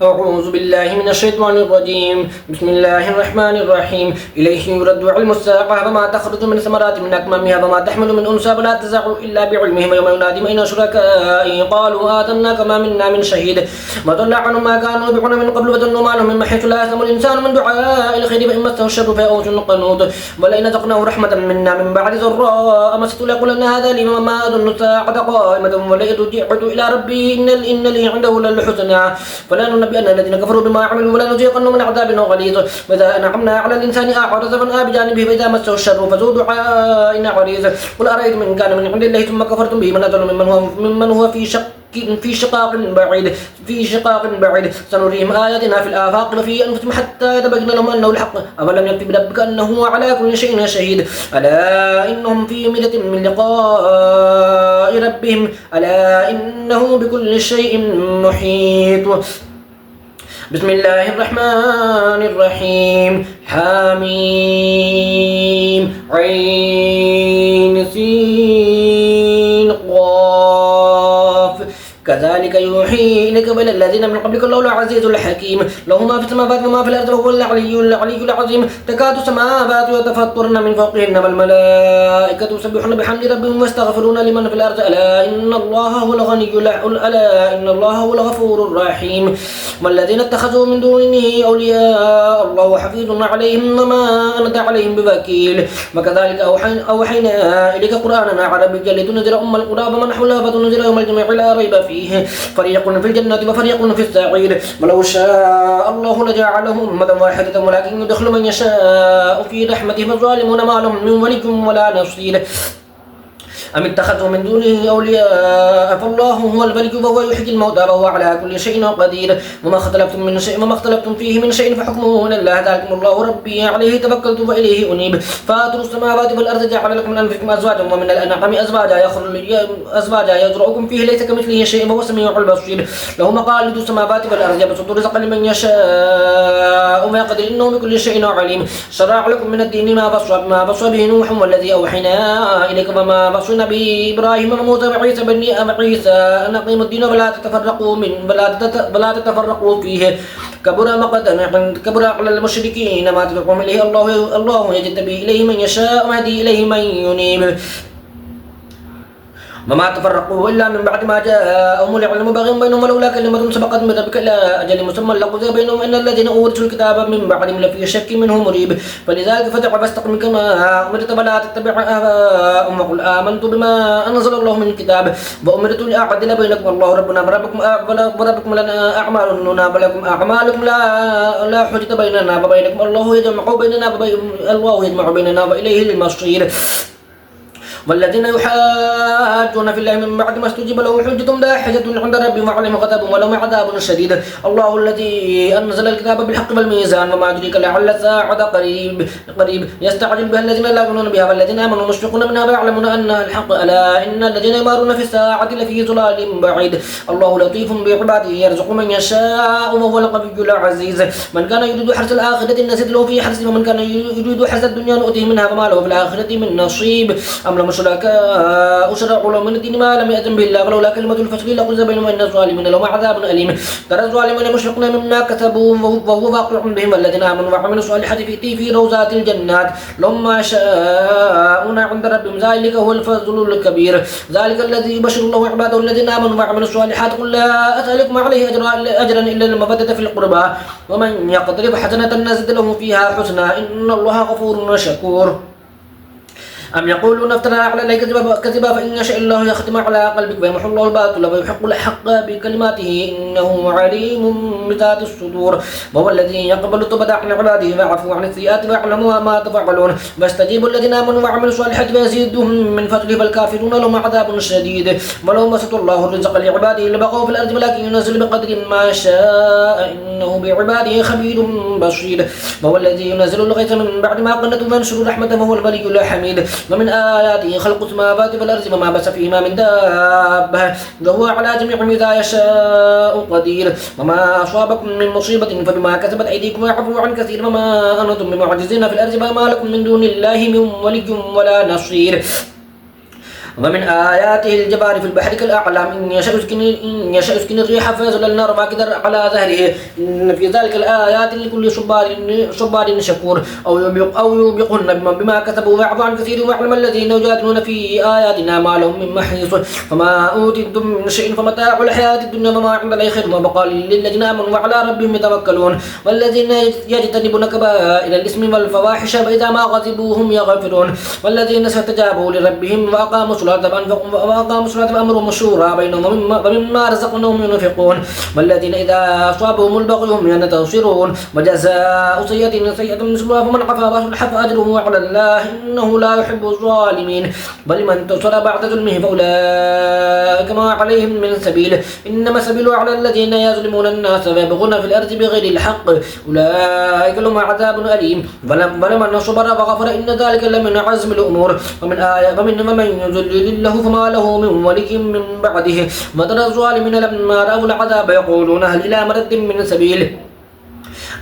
أعوذ بالله من الشيطان الرجيم. بسم الله الرحمن الرحيم. إليه يرد علم الساعة وما تخرج من ثمرات من أكمامها وما تحمل من أنثى ولا تزع إلا بعلمه ويوم ينادي أين شركائي قالوا آتنا كما منا من شهيد وضل عنهم ما كانوا يدعون من قبل وظنوا ما لهم من محيص لا يسمع الإنسان من دعاء الخير فإن مسه الشر فيئوس قنوط ولئن أذقناه رحمة منا من بعد ضراء مسته ليقولن هذا لي وما أظن الساعة قائمة ولئن رجعت إلى ربي إن لي عنده للحسنى فلا ننبئن الذين كفروا بما عملوا ولا نذيقنهم من عذاب غليظ وإذا أنعمنا على الإنسان أعرض فنأى بجانبه فإذا مسه الشر فذو دعاء عريض قل أرأيتم إن كان من عند الله ثم كفرتم به من أضل ممن هو في شقاق بعيد سنريهم آياتنا في الآفاق وفي أنفسهم حتى يتبين لهم أنه الحق أولم يكفي بربك أنه على كل شيء شهيد ألا إنهم في مرية من لقاء ربهم ألا إنه بكل شيء محيط. بسم الله الرحمن الرحيم. حميم عين سين قاف كذلك يوحي إليك وإلى الذين من قبلك الله العزيز الحكيم له ما في السماوات وما في الأرض وهو العلي العظيم تكاد السماوات يتفطرن من فوقهن والملائكة يسبحون بحمد ربهم ويستغفرون لمن في الأرض ألا إن الله هو الغني ألا إن الله هو الغفور الرحيم. والذين اتخذوا من دونه أولياء الله حفيظ عليهم وما أنت عليهم بوكيل. وكذلك أوحينا إليك قرآنا عربيا لتنذر أم القرى ومن حولها فتنذر يوم الجمع لا ريب فيه فريق في الجنة وفريق في السعير ولو شاء الله لجعلهم أمة واحدة ولكن يدخل من يشاء في رحمته فالظالمون ما لهم من ولي ولا نصير. أم اتخذوا من دونه أولياء فالله هو الولي وهو يحيي الموتى وهو على كل شيء قدير. وما اختلفتم فيه من شيء فحكمه إلى الله ذلكم الله ربي عليه توكلت وإليه أنيب. فاطر السماوات والأرض جعل لكم من أنفسكم أزواجا ومن الأنعام أزواجا يزرعكم فيه ليس كمثله شيء وهو السميع البصير. له مقاليد السماوات والأرض يبسط الرزق لمن يشاء ويقدر إنه بكل شيء عليم. شرع لكم من الدين ما بصر به نوح والذي أوحينا إليك وما بصرنا بإبراهيم وموسى وعيسى بن عيسى أن أقيموا الدين ولا تتفرقوا فيه كبر على المشركين ما تدعوهم إليه الله يجتبي إليه من يشاء ويهدي إليه من ينيب. وما تفرقوا إلا من بعد ما جاءهم العلم بغيا بينهم ولولا كلمة سبقت من ربك إلى أجل مسمى لقضي بينهم إن الذين أورثوا الكتاب من بعدهم لفي شك منه مريب. فلذلك فادع واستقم كما أمرت ولا تتبع أهواءهم وقل آمنت بما أنزل الله من الكتاب وأمرت لأعدل بينكم الله ربنا وربكم لنا أعمالنا ولكم أعمالكم لا حجة بيننا وبينكم الله يجمع بيننا وإليه المصير. والذين يحاجون في الله من بعد ما استجيب له حجتهم داحية عند ربهم وعليهم غضب ولهم عذاب شديد. الله الذي أنزل الكتاب بالحق والميزان وما أدريك لعل الساعة قريب يستعجل بها الذين لا يؤمنون بها والذين آمنوا مشفقون منها ويعلمون أنها الحق ألا إن الذين يمارون في الساعة لفي ضلال بعيد. الله لطيف بعباده يرزق من يشاء وهو القوي العزيز. من كان يريد حرث الآخرة نزد له في حرثه ومن كان يريد حرث الدنيا نؤتيه منها وما له في الآخرة من نصيب. أم لهم شركاء شرعوا لهم من الدين ما لم يأذن به الله ولولا كلمة الفصل لقضي بينهم إن الظالمين لهم عذاب أليم. ترى الظالمين مشفقون مما كسبوا وهو واقع بهم والذين آمنوا وعملوا الصالحات في روضات الجنات لهم ما يشاءون عند ربهم ذلك هو الفضل الكبير. ذلك الذي يبشر الله عباده الذين آمنوا وعملوا الصالحات قل لا أسألكم عليه أجرا إلا المودة في القربى ومن يقترف حسنة نزد له فيها حسنا إن الله غفور شكور. أم يقولون افترى على الله كذبا فإن يشاء الله يختم على قلبك ويمحو الله الباطل ويحق الحق بكلماته إنه عليم بذات الصدور. وهو الذي يقبل التوبة عن عباده ويعفو عن السيئات ويعلم ما تفعلون ويستجيب الذين آمنوا وعملوا الصالحات ويزيدهم من فضله والكافرون لهم عذاب شديد. ولو بسط الله الرزق لعباده لبغوا في الأرض ولكن ينزل بقدر ما شاء إنه بعباده خبير بصير. وهو الذي ينزل الغيث من بعد ما قنطوا وينشر رحمته وهو الولي الحميد. ومن آياته خلق السماوات والأرض وما بث فيهما من دابة وهو على جميع إذا يشاء قدير. وما أصابكم من مصيبة فبما كسبت أيديكم ويعفو عن كثير وما أنتم بمعجزين في الأرض وما لكم من دون الله من ولي ولا نصير. ومن آياته الجبار في البحر كالأعلام إن يشأ يسكن الريح فيظللن رواكد على ظهره إن في ذلك الآيات لكل صبار شكور أو يوبقهن بما كسبوا ويعفو عن كثير ويعلم الذين يجادلون في آياتنا ما لهم من محيص فما أوتيتم من شيء فمتاع الحياة الدنيا وما عند الله خير وبقى للذين آمنوا وعلى ربهم يتوكلون والذين يجتنبون كبائر الإثم والفواحش فإذا ما غضبوا هم يغفرون والذين استجابوا لربهم وأقاموا الصلاة وأمرهم شورى بينهم ومما رزقناهم ينفقون والذين إذا أصابهم البغي هم ينتصرون وجزاء سيئة مثلها فمن عفا وأصلح فأجره على الله إنه لا يحب الظالمين بل من انتصر بعد ظلمه فأولئك ما عليهم من سبيل إنما سبيل على الذين يظلمون الناس ويبغون في الأرض بغير الحق أولئك لهم عذاب أليم ولمن صبر وغفر إن ذلك لمن عزم الأمور ومن يذلل الله فما له من ولي من بعده وترى الظالمين لما رأوا العذاب يقولون هل إلى مرد من سبيل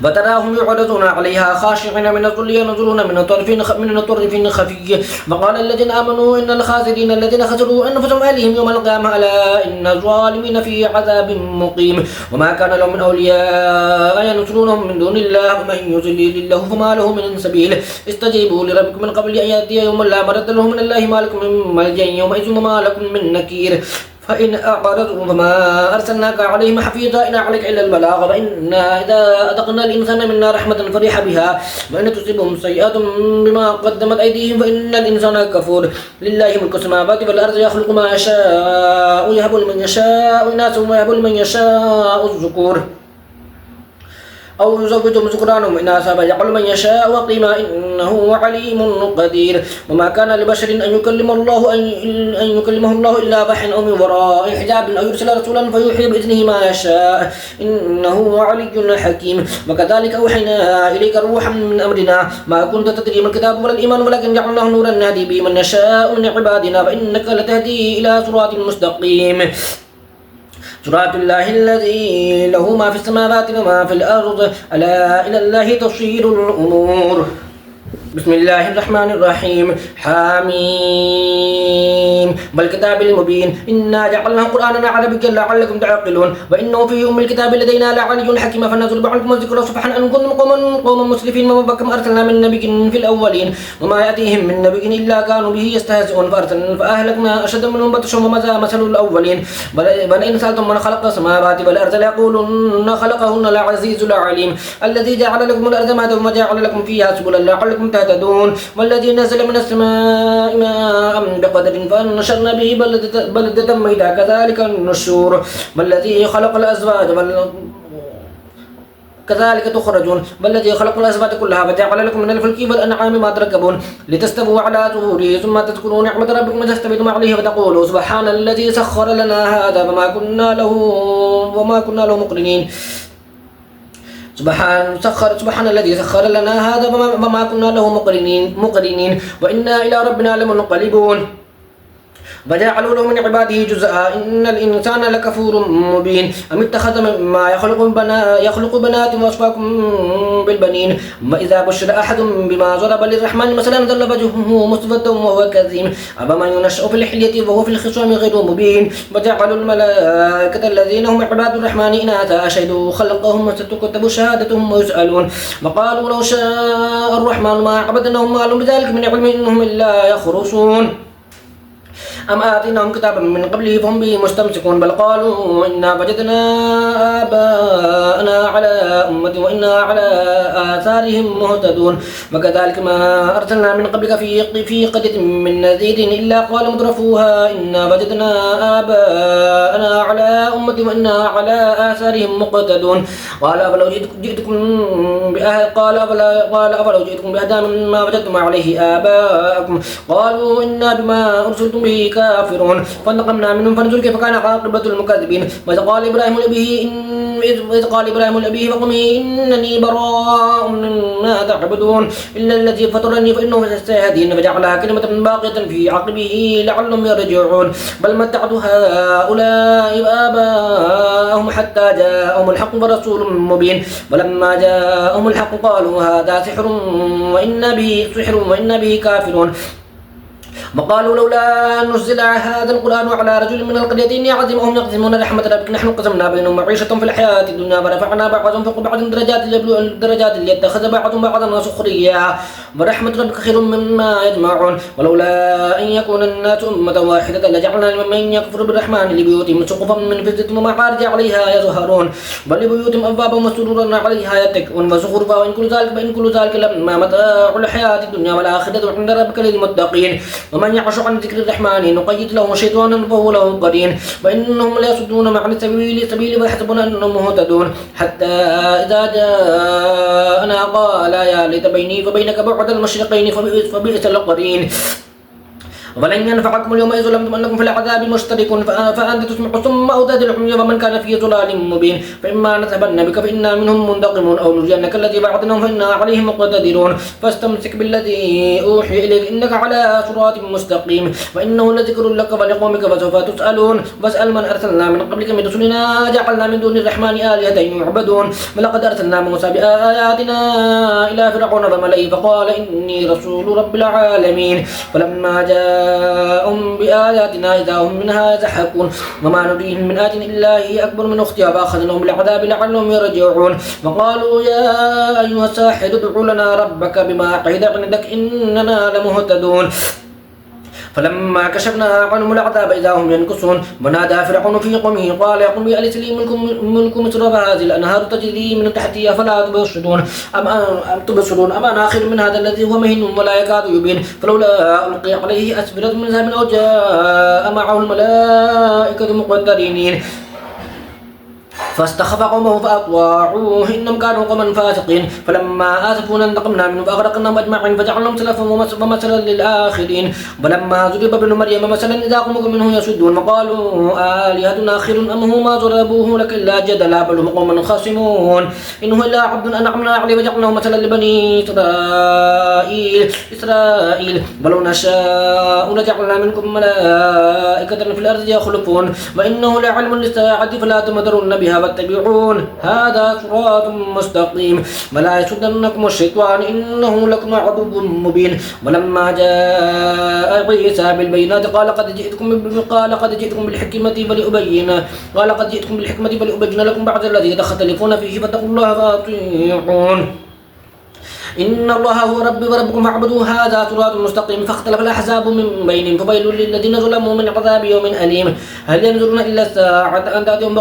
وتراهم يعرضون عليها خاشعين من الذل ينظرون من طرف خفي وقال الذين آمنوا إن الخاسرين الذين خسروا أنفسهم أهلهم يوم القيامة ألا إن الظالمين في عذاب مقيم وما كان لهم من أولياء ينصرونهم من دون الله ومن يضلل الله فما له من سبيل استجيبوا لربكم من قبل أن يأتي يوم لا مرد له من الله ما لكم من ملجأ يومئذ وما لكم من نكير فإن أعرضوا فما أرسلناك عليهم حفيظا إن عليك إلا البلاغ وإنا إذا أذقنا الإنسان منا رحمة فرح بها وإن تصيبهم سيئات بما قدمت أيديهم فإن الإنسان كفور لله ملك السماوات والأرض يخلق ما يشاء يهب لمن يشاء إناثا ويهب لمن يشاء الذكور أو يزوجهم ذكرانا وإناثا فيجعل من يشاء وقيما إنه عليم قدير وما كان لبشر أن يكلمه الله إلا وحيا أو من وراء حجاب أو يرسل رسولا فيوحي بإذنه ما يشاء إنه علي حكيم وكذلك أوحينا إليك روحا من أمرنا ما كنت تدري ما الكتاب ولا الإيمان ولكن جعلناه نورا نهدي به من نشاء من عبادنا وإنك لتهدي إلى صراط مستقيم صراط الله الذي له ما في السماوات وما في الأرض ألا إلى الله تصير الأمور بسم الله الرحمن الرحيم حميم والكتاب المبين إنا جعلناه قرآنا عربيا لعلكم تعقلون وإنه في الكتاب لدينا لعلي حكيم فنزل بعضكم الذكر صفحا أن كنتم قوما مسرفين وكم أرسلنا من نبي في الأولين وما يأتيهم من نبي إلا كانوا به يستهزئون فأهلكنا أشد منهم بطشا وماذا مثل الأولين ولئن سألتم من خلق السماوات والأرض ليقولن خلقهن العزيز العليم الذي جعل لكم الأرض مهدا وجعل لكم فيها سبلا لعلكم تهتدون والذي نزل من السماء ماء بقدر فأنشرنا به بلدة ميتا كذلك النشور والذي خلق الأزواج كذلك تخرجون والذي خلق الأزواج كلها وجعل لكم من الفلك والأنعام ما تركبون لتستووا على ظهوره ثم تذكروا نعمة ربكم وتستبدوا عليه وتقولوا سبحان الذي سخر لنا هذا وما كنا له مقرنين سبحان الذي سخر لنا هذا وما كنا له مقرنين وإنا إلى ربنا لمنقلبون وجعلوا له من عباده جزءا إن الإنسان لكفور مبين أم اتخذ مما يخلق بنات وأصفاكم بالبنين وإذا بشر أحد بما ضرب للرحمن مثلا ظل وجهه مسودا وهو كظيم أفمن ينشأ في الحلية وهو في الخصام غير مبين وجعلوا الملائكة الذين هم عباد الرحمن إناثا أشهدوا خلقهم وستكتب شهادتهم ويسألون وقالوا لو شاء الرحمن ما عبدناهم ما لهم بذلك من علم إنهم إلا يخرصون أم آتيناهم كتابا من قبله فهم به مستمسكون بل قالوا إنا وجدنا آباءنا على أمة وإنا على آثارهم مهتدون وكذلك ما أرسلنا من قبلك في قرية من نذير إلا قال مترفوها إنا وجدنا آباءنا على أمة وإنا على آثارهم مقتدون قال أفلو جئتكم بأهدى مما وجدتم عليه آباءكم قالوا إنا بما أرسلتم به كافرون فانتقمنا منهم فانظر كيف كان عاقبة المكذبين وإذ قال إبراهيم لأبيه وقومه إنني براء مما تعبدون إلا الذي فطرني فإنه سيهدين فجعلها كلمة باقية في عقبه لعلهم يرجعون بل متعت هؤلاء وآباءهم حتى جاءهم الحق ورسول مبين ولما جاءهم الحق قالوا هذا سحر وإنا به كافرون وقالوا لولا نزل هذا القرآن على رجل من القريتين يعظم وهم يقسمون رحمة ربك نحن قسمنا بينهم معيشتهم في الحياة الدنيا ورفعنا بعضهم فوق بعض درجات ليتخذ بعضهم بعضا سخريا ورحمة ربك خير مما يجمعون ولولا أن يكون الناس أمة واحدة لجعلنا لمن يكفر بالرحمن لبيوتهم سقفا من فضة ومعارج عليها يظهرون بل لبيوتهم أبوابا وسرورا عليها يتكئون وزخرفا وإن كل ذلك لما متاع الحياة الدنيا والآخرة عند ربك للمتقين ومن يعش عن ذكر الرحمن نقيد له شيطانا فهو له قرين وإنهم ليصدون عن السبيل ويحسبون أنهم مهتدون حتى إذا جاءنا قال يا ليت بيني وبينك بعد المشرقين فبئس القرين ولن ينفعكم اليوم إذ ظلمتم أنكم في العذاب مشتركون فأنت تسمع ثم أوتاد العمي ومن كان في ضلال مبين فإما نذهبن بك فإنا منهم منتقمون أو نرينك الذي بعدناهم فإنا عليهم مقتدرون فاستمسك بالذي أوحي إليك إنك على صراط مستقيم وإنه لذكر لك ولقومك فسوف تسألون واسأل من أرسلنا من قبلك من رسلنا جعلنا من دون الرحمن آلهة يعبدون ولقد أرسلنا موسى بآياتنا إلى فرعون وملئه فقال إني رسول رب العالمين فلما جاءهم بآياتنا إذا هم منها يضحكون وما نريهم من آية إلا هي أكبر من أختها فأخذناهم بالعذاب لعلهم يرجعون وقالوا يا أيها الساحر ادع لنا ربك بما عهد عندك إننا لمهتدون فلما كشفنا عنهم العذاب إذا هم ينكثون ونادى فرعون في قومه قال يا قوم أليس لي ملك مصر وهذه الأنهار تجري من تحتي أفلا تبصرون أم أنا خير من هذا الذي هو مهين ولا يكاد يبين فلولا ألقي عليه أسورة من ذهب أو جاء معه الملائكة مقترنين فاستخف قومه فأطاعوه إنهم كانوا قوما فاسقين فلما آسفونا انتقمنا منهم فأغرقناهم أجمعين فجعلناهم سلفا ومثلا للآخرين ولما ضرب ابن مريم مثلا إذا قومك منه يسدون وقالوا آلهتنا خير أم هو ما ضربوه لك إلا جدلا بل هم قوم خاصمون إنه إلا عبد أنعمنا عليه وجعلناه مثلا لبني إسرائيل ولو نشاء لجعلنا منكم ملائكة في الأرض يخلفون وإنه لعلم للساعة فلا تمترون بها واتبعون هذا صراط مستقيم ولا يصدنكم الشيطان إنه لكم عدو مبين ولما جاء عيسى بالبينات قال قد جئتكم بالحكمة فلأبين لكم بعض الذي تختلفون فيه فاتقوا الله فأطيعون إن الله هو ربي وربكم فاعبدوه هذا صراط مستقيم فاختلف الأحزاب من بينهم فويل للذين ظلموا من عذاب يوم أليم هل ينظرون إلا الساعة أن تأتيهم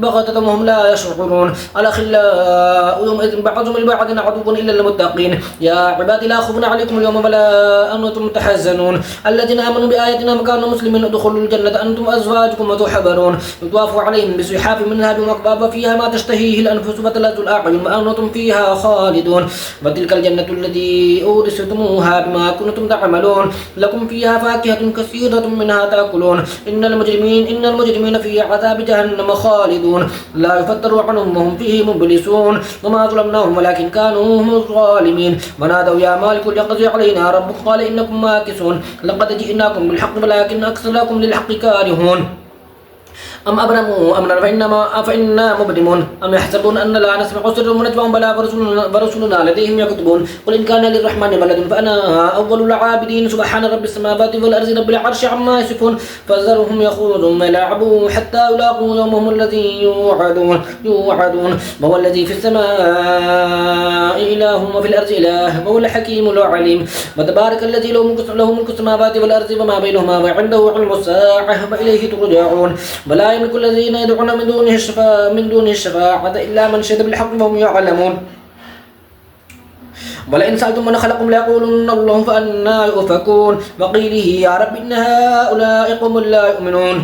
بغتة وهم لا يشعرون الأخلاء يومئذ بعضهم لبعض عدو إلا المتقين يا عبادي لا خوف عليكم اليوم ولا أنتم تحزنون الذين آمنوا بآياتنا وكانوا مسلمين ادخلوا الجنة أنتم وأزواجكم وتحبرون يطاف عليهم بصحاف من ذهب وأكواب فيها ما تشتهيه الأنفس وتلذ الأعين وأنتم فيها خالدون وتلك الجنة التي أورثتموها بما كنتم تعملون لكم فيها فاكهة كثيرة منها تأكلون إن المجرمين في عذاب جهنم خالدون لا يفتر عنهم وهم فيه مبلسون وما ظلمناهم ولكن كانوا هم الظالمين ونادوا يا مالك ليقضي علينا ربك قال إنكم ماكثون لقد جئناكم بالحق ولكن أكثركم للحق كارهون أم أبرموا أمرا فإنا مبرمون أم يحسبون أن لا نسمع سرهم ونجواهم بلى ورسلنا لديهم يكتبون قل إن كان للرحمن ولد فأنا أول العابدين سبحان رب السماوات والأرض رب العرش عما يصفون فذرهم يخوضوا ويلعبوا حتى يلاقوا يومهم الذي يوعدون وهو الذي في السماء إله وفي الأرض إله وهو الحكيم العليم وتبارك الذي له ملك السماوات والأرض وما بينهما وعنده علم الساعة وإليه ترجعون ولا يملك الذين يدعون من دونه الشفاعة إلا من شهد بالحق وهم يعلمون ولئن سألتم من خلقهم ليقولن الله فأنى يؤفكون وقيله يا رب إن هؤلاء قوم لا يؤمنون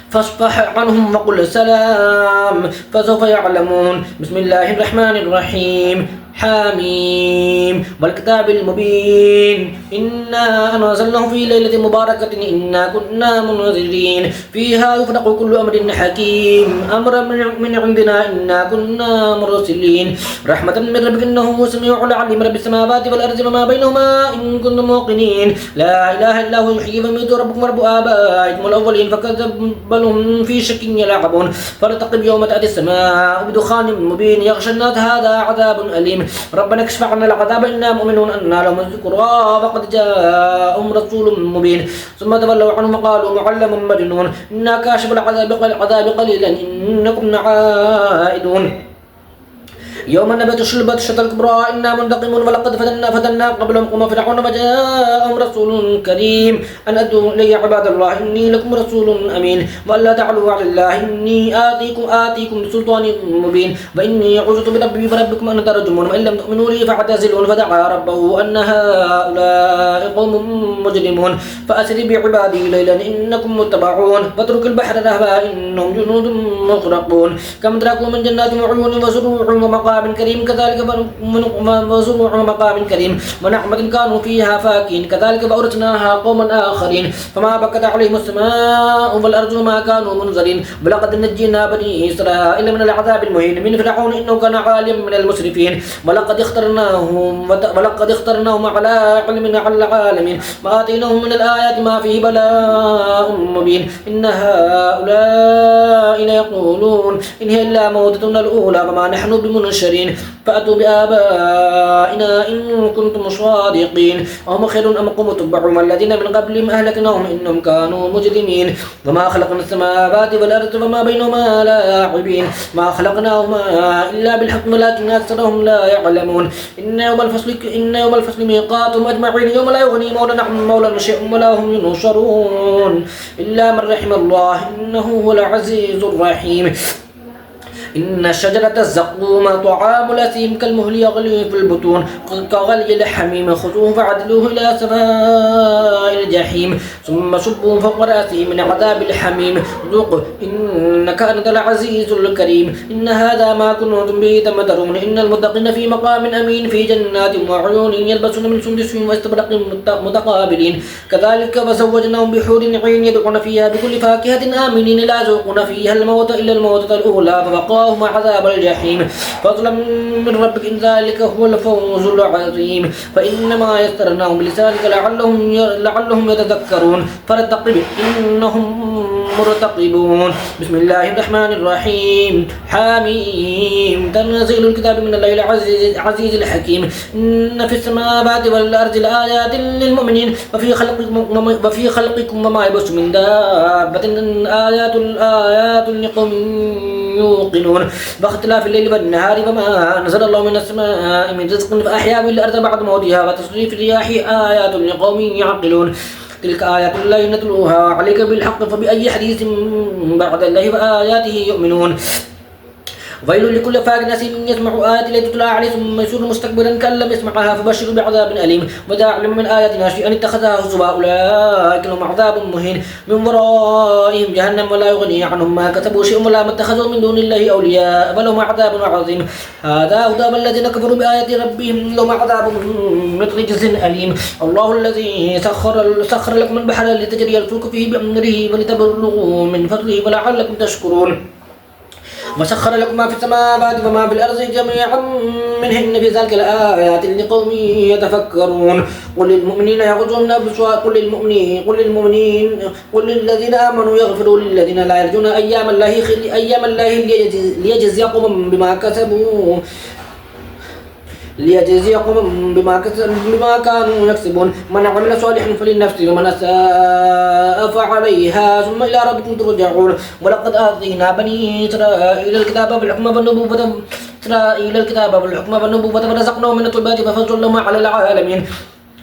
فاصفح عنهم وقل سلام فسوف يعلمون بسم الله الرحمن الرحيم حاميم والكتاب المبين إنا أنزلناه في ليلة مباركة إنا كنا منذرين فيها يفرق كل أمر حكيم أمرا من عندنا إنا كنا مرسلين رحمة من ربك إنه هو السميع العليم رب السماوات والأرض وما بينهما إن كنتم موقنين لا إله إلا هو يحيي ويميت ربكم ورب آبائكم الأولين فكذبوا في شك يلعبون فارتقب يوم تأتي السماء بدخان مبين يغشى الناس هذا عذاب أليم ربنا اكشف عنا العذاب إنا مؤمنون أنا لهم الذكرى وقد جاءهم رسول مبين ثم تولوا عنه وقالوا معلم مجنون إنا كاشف العذاب قليلا إنكم عائدون يوم نبطش البطشة الكبرى إنا منتقمون ولقد فتنا قبلهم قوم فرعون فجاءهم رسول كريم أن أدوا إلي عباد الله إني لكم رسول أمين وألا تعلوا على الله إني آتيكم بسلطان مبين وإني عوذت بربي وربكم أن ترجمون وإن لم تؤمنوا لي فاعتزلون فدعا ربه أن هؤلاء قوم مجرمون فأسر بعبادي ليلا إنكم متبعون واترك البحر رهبا إنهم جنود مغرقون كم تركوا من جنات وعيون وزروع ومقام كريم كذلك وزروع ومقام كريم ونعمة كانوا فيها فاكين كذلك فأورثناها قوما آخرين فما بكت عليهم السماء والأرض ما كانوا منذرين ولقد نجينا بني إسرائيل من العذاب المهين من فرعون إنه كان عاليا من المسرفين ولقد اخترناهم على علم على العالمين وآتيناهم من الآيات ما فيه بلاء مبين إن هؤلاء ليقولون إن هي إلا موتتنا الأولى وما نحن بمنشرين فأتوا بآبائنا إن كنتم صادقين أهم خير أم قوم تبع الذين من قبلهم أهلكناهم إنهم كانوا مجرمين وما خلقنا السماوات والأرض وما بينهما لاعبين ما خلقناهما إلا بالحق ولكن أكثرهم لا يعلمون إن يوم الفصل ميقاتهم أجمعين يوم لا يغني مولى عن مولى شيء ولا هم ينصرون إلا من رحم الله إنه هو العزيز الرحيم إن شجرة الزقوم طعام الأثيم كالمهل يغلي في البطون كغلي الحميم خذوه فعدلوه إلى سواء الجحيم ثم صبوا فوق رأسه من عذاب الحميم ذوق إنك أنت العزيز الكريم إن هذا ما كنتم به تمترون إن المتقين في مقام أمين في جنات وعيون يلبسون من سندس واستبرق متقابلين كذلك وزوجناهم بحور عين يدعون فيها بكل فاكهة آمنين لا يذوقون فيها الموت إلا الموتة الأولى فوقاهم عذاب الجحيم فضلا من ربك إن ذلك هو الفوز العظيم فإنما يسرناهم بلسانك لعلهم يتذكرون فارتقب إنهم مرتقبون بسم الله الرحمن الرحيم حميم تنزيل الكتاب من الله العزيز الحكيم إن في السماوات والأرض لآيات للمؤمنين وفي خلقكم وما يبث من دابة آيات لقوم يوقنون باختلاف الليل والنهار وما نزل الله من السماء من رزق فأحيا به الأرض بعد موتها وتصريف الرياح آيات لقوم يعقلون تلك آيات الله نتلوها عليك بالحق فبأي حديث بعد الله وآياته يؤمنون ويل لكل فاجر أثيم يسمع آيات التي تتلى عليه ثم يصير مستكبرا كأن لم يسمعها فبشره بعذاب أليم وإذا علم من آياتنا شيئا اتخذها هزوا أولئك لهم عذاب مهين من ورائهم جهنم ولا يغني عنهم ما كسبوا شيئا ولا ما اتخذوا من دون الله أولياء ولهم عذاب عظيم هذا هدى الذين كفروا بآيات ربهم لهم عذاب من رجز أليم الله الذي سخر لكم البحر لتجري الفلك فيه بأمره ولتبلغوا من فضله ولعلكم تشكرون وسخر لكم ما في السماوات وما في الأرض جميعا منه إن في ذلك لآيات لقوم يتفكرون قل للمؤمنين يغضوا من أبصارهم قل للذين آمنوا يغفروا للذين لا يرجون أيام الله ليجزي قوم بما كانوا يكسبون من عمل صالحا فلنفسه ومن أساء فعليها ثم إلى ربكم ترجعون ولقد آتينا بني إسرائيل الكتاب والحكمة والنبوة ورزقناهم من الطيبات ففضلناهم على العالمين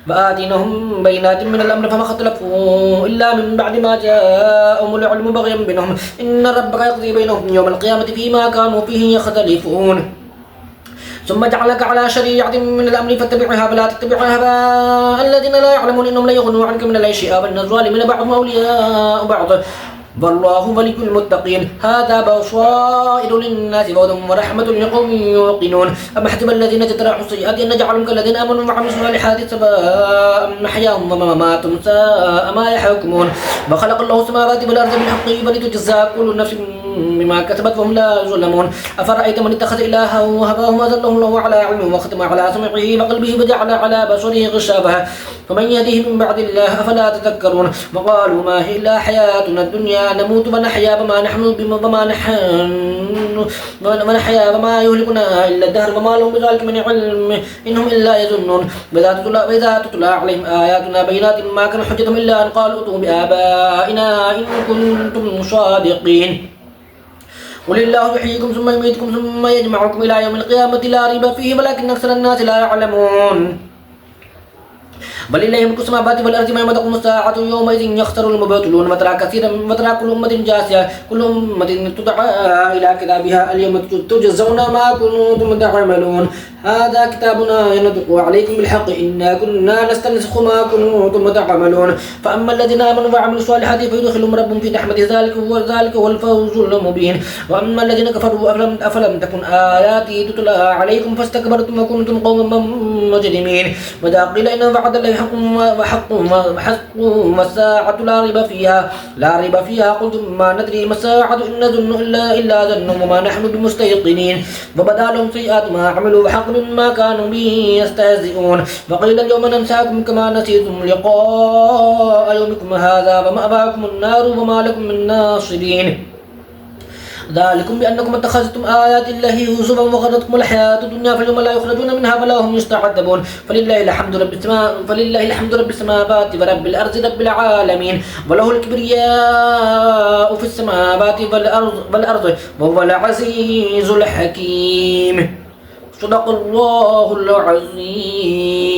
وآتيناهم بينات من الأمر فما اختلفوا إلا من بعد ما جاءهم العلم بغيا بينهم إن ربك يقضي بينهم يوم القيامة فيما كانوا فيه يختلفون ثم جعلك على شريعة من الأمر فاتبعها فلا تتبع هواء الذين لا يعلمون إنهم لا يغنوا عنك من الله شيئا وإن الظالمين بعضهم أولياء بعض والله ولي المتقين هذا بصائر للناس وهدى ورحمة لقوم يوقنون أم حسب الذين اجترحوا السيئات أن نجعلهم كالذين آمنوا وعملوا الصالحات سواء محياهم ومماتهم ساء ما يحكمون وخلق الله السماوات والأرض بالحق ولتجزى كل نفس بما كسبت وهم لا يظلمون أفرأيت من اتخذ إلهه وهباه ما أضله الله على علم وختم على سمعه وقلبه وجعل على بصره غشاوة فمن يهده من بعد الله أفلا تذكرون وقالوا ما هي إلا حياتنا الدنيا نموت ونحيا وما يهلكنا إلا الدهر وما لهم بذلك من علم إنهم إلا يظنون وإذا تتلى عليهم آياتنا بينات ما كان حجتهم إلا أن قالوا ائتوا بآبائنا إن كنتم صادقين قل الله يحييكم ثم يميتكم ثم يجمعكم إلى يوم القيامة لا ريب فيه ولكن أكثر الناس لا يعلمون بل لله ملك السماوات والأرض ما تقوم الساعة يومئذ يخسر المبطلون وترى كل أمة جاثية كل أمة تدعى إلى كتابها اليوم تجزون ما كنتم تعملون هذا كتابنا ينطق عليكم بالحق إنا كنا نستنسخ ما كنتم تعملون فأما الذين آمنوا وعملوا الصالحات فيدخلهم ربهم في رحمته ذلك هو الفوز المبين وأما الذين كفروا أفلم تكن آياتي تتلى عليكم فاستكبرتم وكنتم قوما مجرمين وإذا قيل إن وعد الله حق والساعة لا ريب فيها قلتم ما ندري ما الساعة إن نظن إلا ظن وما نحن بمستيقنين وبدا لهم سيئات ما عملوا وحق مما كانوا به يستهزئون وقيل اليوم ننساكم كما نسيتم لقاء يومكم هذا ومأواكم النار وما لكم من ناصرين ذلكم بأنكم اتخذتم آيات الله هزوا وغرتكم الحياة الدنيا فاليوم لا يخرجون منها ولا هم يستعذبون فلله الحمد رب السماوات ورب الأرض رب العالمين وله الكبرياء في السماوات والأرض وهو العزيز الحكيم صدق الله العظيم.